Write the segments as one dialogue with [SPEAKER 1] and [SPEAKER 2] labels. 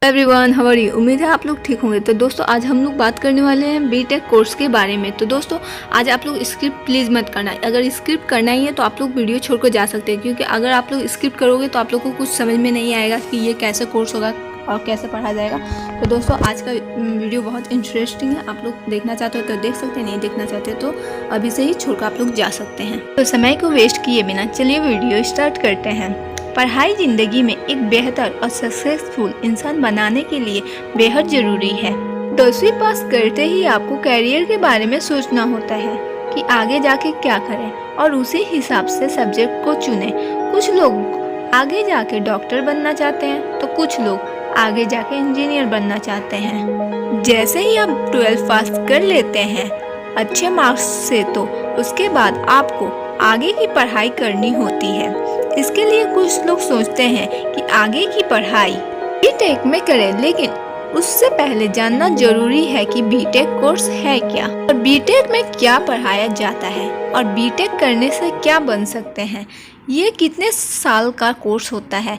[SPEAKER 1] Everyone, how are you. उम्मीद है आप लोग ठीक होंगे। तो दोस्तों आज हम लोग बात करने वाले हैं बीटेक कोर्स के बारे में। तो दोस्तों आज आप लोग स्किप प्लीज़ मत करना। अगर स्किप करना ही है तो आप लोग वीडियो छोड़कर जा सकते हैं, क्योंकि अगर आप लोग स्किप करोगे तो आप लोग को कुछ समझ में नहीं आएगा कि ये कैसे कोर्स होगा और कैसे पढ़ा जाएगा। तो दोस्तों आज का वीडियो बहुत इंटरेस्टिंग है। आप लोग देखना चाहते हो तो देख सकते हैं, नहीं देखना चाहते तो अभी से ही छोड़कर आप लोग जा सकते हैं। तो समय को वेस्ट किए बिना चलिए वीडियो स्टार्ट करते हैं। पढ़ाई ज़िंदगी में एक बेहतर और सक्सेसफुल इंसान बनाने के लिए बेहद ज़रूरी है। 10वीं पास करते ही आपको कैरियर के बारे में सोचना होता है कि आगे जाके क्या करें और उसी हिसाब से सब्जेक्ट को चुनें। कुछ लोग आगे जाके डॉक्टर बनना चाहते हैं तो कुछ लोग आगे जाके इंजीनियर बनना चाहते हैं। जैसे ही आप 12th पास कर लेते हैं अच्छे मार्क्स से, तो उसके बाद आपको आगे की पढ़ाई करनी होती है। इसके लिए कुछ लोग सोचते हैं कि आगे की पढ़ाई बीटेक में करें, लेकिन उससे पहले जानना जरूरी है कि बीटेक कोर्स है क्या और बीटेक में क्या पढ़ाया जाता है और बीटेक करने से क्या बन सकते हैं, ये कितने साल का कोर्स होता है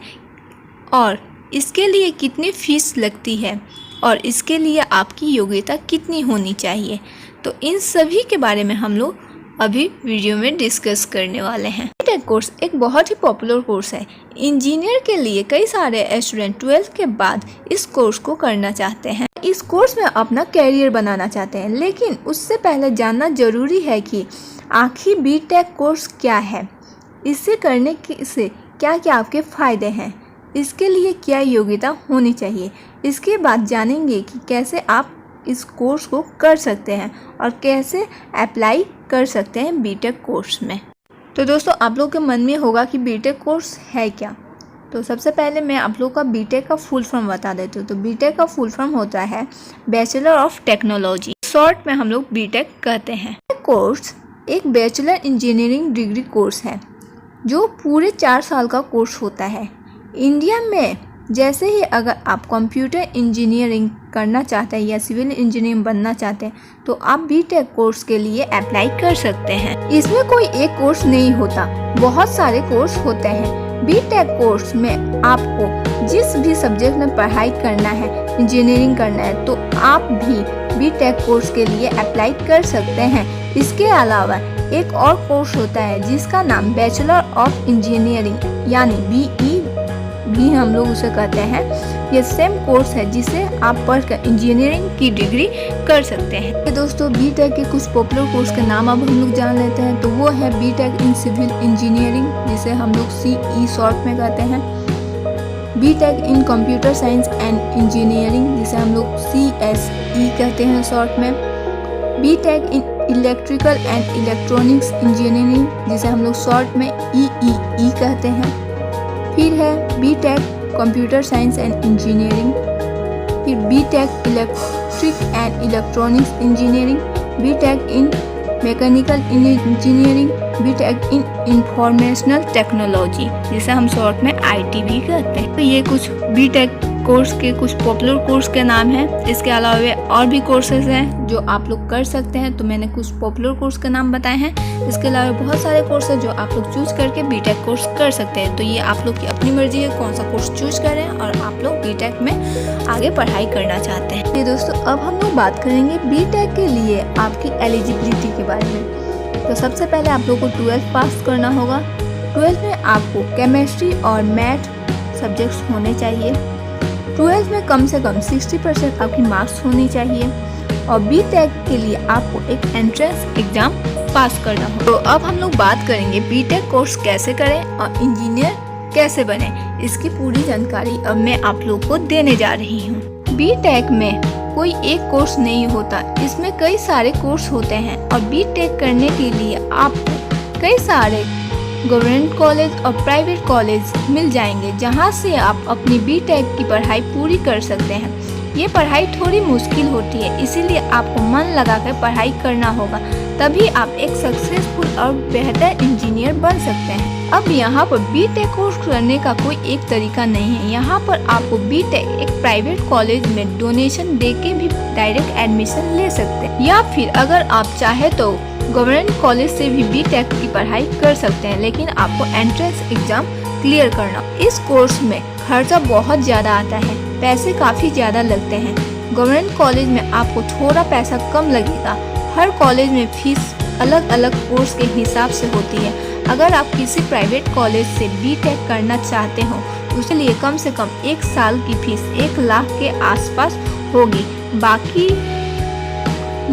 [SPEAKER 1] और इसके लिए कितनी फीस लगती है और इसके लिए आपकी योग्यता कितनी होनी चाहिए। तो इन सभी के बारे में हम लोग अभी वीडियो में डिस्कस करने वाले हैं। बीटेक कोर्स एक बहुत ही पॉपुलर कोर्स है। इंजीनियर के लिए कई सारे स्टूडेंट 12th के बाद इस कोर्स को करना चाहते हैं, इस कोर्स में अपना कैरियर बनाना चाहते हैं, लेकिन उससे पहले जानना जरूरी है कि आखिर बीटेक कोर्स क्या है, इसे करने से क्या क्या आपके फ़ायदे हैं, इसके लिए क्या योग्यता होनी चाहिए। इसके बाद जानेंगे कि कैसे आप इस कोर्स को कर सकते हैं और कैसे अप्लाई कर सकते हैं बीटेक कोर्स में। तो दोस्तों आप लोग के मन में होगा कि बीटेक कोर्स है क्या। तो सबसे पहले मैं आप लोग का बीटेक का फुल फॉर्म बता देती हूँ। तो बीटेक का फुल फॉर्म होता है बैचलर ऑफ टेक्नोलॉजी, शॉर्ट में हम लोग बीटेक कहते हैं। कोर्स एक बैचलर इंजीनियरिंग डिग्री कोर्स है जो पूरे 4 साल का कोर्स होता है। इंडिया में जैसे ही अगर आप कंप्यूटर इंजीनियरिंग करना चाहते हैं या सिविल इंजीनियरिंग बनना चाहते हैं तो आप बीटेक कोर्स के लिए अप्लाई कर सकते हैं। इसमें कोई एक कोर्स नहीं होता, बहुत सारे कोर्स होते हैं। बीटेक कोर्स में आपको जिस भी सब्जेक्ट में पढ़ाई करना है, इंजीनियरिंग करना है, तो आप भी बीटेक कोर्स के लिए अप्लाई कर सकते हैं। इसके अलावा एक और कोर्स होता है जिसका नाम बैचलर ऑफ इंजीनियरिंग यानी BE भी हम लोग उसे कहते हैं। ये सेम कोर्स है जिसे आप पढ़कर इंजीनियरिंग की डिग्री कर सकते हैं। दोस्तों बीटेक के कुछ पॉपुलर कोर्स के नाम अब हम लोग जान लेते हैं। तो वो है बीटेक इन सिविल इंजीनियरिंग जिसे हम लोग CE शॉर्ट में कहते हैं, BTech in computer science and engineering जिसे हम लोग CSE कहते हैं शॉर्ट में, BTech in electrical and electronics engineering जिसे हम लोग शॉर्ट में EEE कहते हैं। फिर है B Tech computer science and engineering, फिर B Tech electric and electronics engineering, B Tech in mechanical engineering, B Tech in informational technology जिसे हम शॉर्ट में IT भी कहते हैं। तो ये कुछ बीटेक कोर्स के कुछ पॉपुलर कोर्स के नाम हैं। इसके अलावा और भी कोर्सेज हैं जो आप लोग कर सकते हैं। तो मैंने कुछ पॉपुलर कोर्स के नाम बताए हैं। इसके अलावा बहुत सारे कोर्स हैं जो आप लोग चूज करके बीटेक कोर्स कर सकते हैं। तो ये आप लोग की अपनी मर्जी है कौन सा कोर्स चूज करें और आप लोग बीटेक में आगे पढ़ाई करना चाहते हैं। ये दोस्तों अब हम लोग बात करेंगे बीटेक के लिए आपकी एलिजिबिलिटी के बारे में। तो सबसे पहले आप लोग को 12th पास करना होगा। 12th में आपको केमिस्ट्री और मैथ सब्जेक्ट्स होने चाहिए। 12th में कम से कम 60% आपकी मार्क्स होनी चाहिए और बीटेक के लिए आपको एक एंट्रेंस एग्जाम पास करना हो। तो अब हम लोग बात करेंगे बीटेक कोर्स कैसे करें और इंजीनियर कैसे बने। इसकी पूरी जानकारी अब मैं आप लोग को देने जा रही हूँ। बीटेक में कोई एक कोर्स नहीं होता, इसमें कई सारे कोर्स होते हैं और बीटेक करने के लिए आपको कई सारे गवर्नमेंट कॉलेज और प्राइवेट कॉलेज मिल जाएंगे जहां से आप अपनी बीटेक की पढ़ाई पूरी कर सकते हैं। ये पढ़ाई थोड़ी मुश्किल होती है, इसीलिए आपको मन लगाकर पढ़ाई करना होगा, तभी आप एक सक्सेसफुल और बेहतर इंजीनियर बन सकते हैं। अब यहाँ पर बीटेक कोर्स करने का कोई एक तरीका नहीं है। यहाँ पर आपको बीटेक एक प्राइवेट कॉलेज में डोनेशन देके भी डायरेक्ट एडमिशन ले सकते हैं, या फिर अगर आप चाहे तो गवर्नमेंट कॉलेज से भी बीटेक की पढ़ाई कर सकते हैं, लेकिन आपको एंट्रेंस एग्जाम क्लियर करना। इस कोर्स में खर्चा बहुत ज़्यादा आता है, पैसे काफ़ी ज़्यादा लगते हैं। गवर्नमेंट कॉलेज में आपको थोड़ा पैसा कम लगेगा। हर कॉलेज में फीस अलग अलग कोर्स के हिसाब से होती है। अगर आप किसी प्राइवेट कॉलेज से बीटेक करना चाहते हो उसके लिए कम से कम 1 साल की फीस 1 लाख के आसपास होगी। बाकी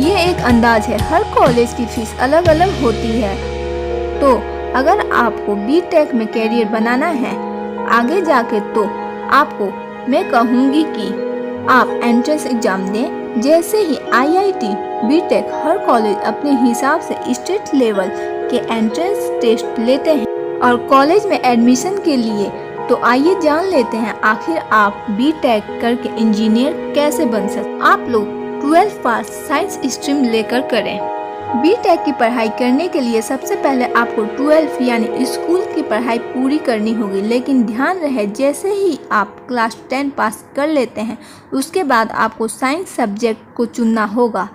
[SPEAKER 1] ये एक अंदाज है, हर कॉलेज की फीस अलग अलग होती है। तो अगर आपको बीटेक में कैरियर बनाना है आगे जाके, तो आपको मैं कहूँगी कि आप एंट्रेंस एग्जाम दें। जैसे ही आईआईटी, बीटेक हर कॉलेज अपने हिसाब से स्टेट लेवल के एंट्रेंस टेस्ट लेते हैं और कॉलेज में एडमिशन के लिए तो आइए जान लेते हैं आखिर आप बीटेक करके इंजीनियर कैसे बन सकते। आप लोग 12th पास साइंस स्ट्रीम लेकर करें। बीटेक की पढ़ाई करने के लिए सबसे पहले आपको 12th यानी स्कूल की पढ़ाई पूरी करनी होगी। लेकिन ध्यान रहे, जैसे ही आप क्लास 10 पास कर लेते हैं उसके बाद आपको साइंस सब्जेक्ट को चुनना होगा,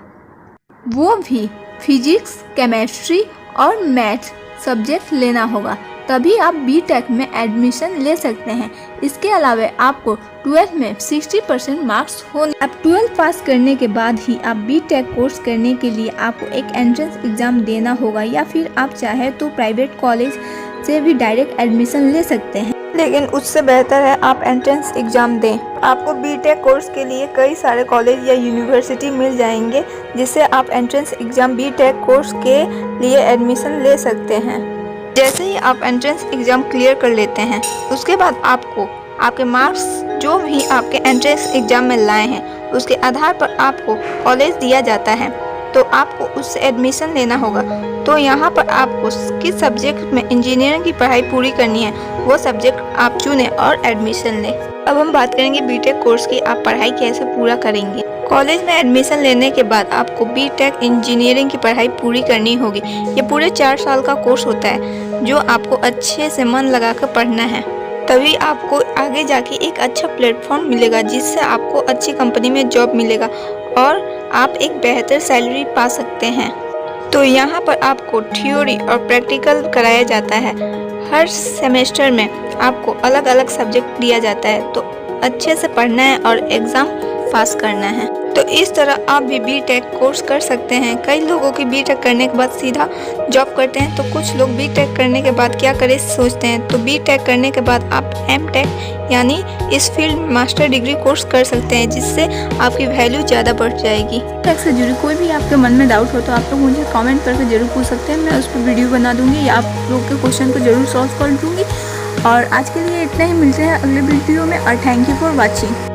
[SPEAKER 1] वो भी फिजिक्स, केमिस्ट्री और मैथ्स सब्जेक्ट लेना होगा, तभी आप बीटेक में एडमिशन ले सकते हैं। इसके अलावा आपको 12th में 60% मार्क्स होने। अब 12th पास करने के बाद ही आप बीटेक कोर्स करने के लिए आपको एक एंट्रेंस एग्जाम देना होगा, या फिर आप चाहे तो प्राइवेट कॉलेज से भी डायरेक्ट एडमिशन ले सकते हैं। लेकिन उससे बेहतर है आप एंट्रेंस एग्जाम दें। आपको बीटेक कोर्स के लिए कई सारे कॉलेज या यूनिवर्सिटी मिल जाएंगे, जिससे आप एंट्रेंस एग्जाम बीटेक कोर्स के लिए एडमिशन ले सकते हैं। जैसे ही आप एंट्रेंस एग्जाम क्लियर कर लेते हैं उसके बाद आपको आपके मार्क्स जो भी आपके एंट्रेंस एग्जाम में लाए हैं उसके आधार पर आपको कॉलेज दिया जाता है, तो आपको उससे एडमिशन लेना होगा। तो यहाँ पर आपको किस सब्जेक्ट में इंजीनियरिंग की पढ़ाई पूरी करनी है वो सब्जेक्ट आप चुनें और एडमिशन लें। अब हम बात करेंगे बीटेक कोर्स की आप पढ़ाई कैसे पूरा करेंगे। कॉलेज में एडमिशन लेने के बाद आपको बीटेक इंजीनियरिंग की पढ़ाई पूरी करनी होगी। ये पूरे 4 साल का कोर्स होता है जो आपको अच्छे से मन लगाकर पढ़ना है, तभी आपको आगे जाके एक अच्छा प्लेटफॉर्म मिलेगा जिससे आपको अच्छी कंपनी में जॉब मिलेगा और आप एक बेहतर सैलरी पा सकते हैं। तो यहाँ पर आपको थ्योरी और प्रैक्टिकल कराया जाता है। हर सेमेस्टर में आपको अलग अलग सब्जेक्ट दिया जाता है, तो अच्छे से पढ़ना है और एग्ज़ाम पास करना है। तो इस तरह आप भी बीटेक कोर्स कर सकते हैं। कई लोगों की बीटेक करने के बाद सीधा जॉब करते हैं, तो कुछ लोग बीटेक करने के बाद क्या करें सोचते हैं। तो बीटेक करने के बाद आप एमटेक यानी इस फील्ड में मास्टर डिग्री कोर्स कर सकते हैं, जिससे आपकी वैल्यू ज़्यादा बढ़ जाएगी। टेक से जुड़ी कोई भी आपके मन में डाउट हो तो आप लोग मुझे कमेंट करके जरूर पूछ सकते हैं। मैं उस पर वीडियो बना दूँगी या आप लोग के क्वेश्चन को जरूर सॉल्व कर दूँगी। और आज के लिए इतना ही, मिलते हैं अगले वीडियो में और थैंक यू फॉर वॉचिंग।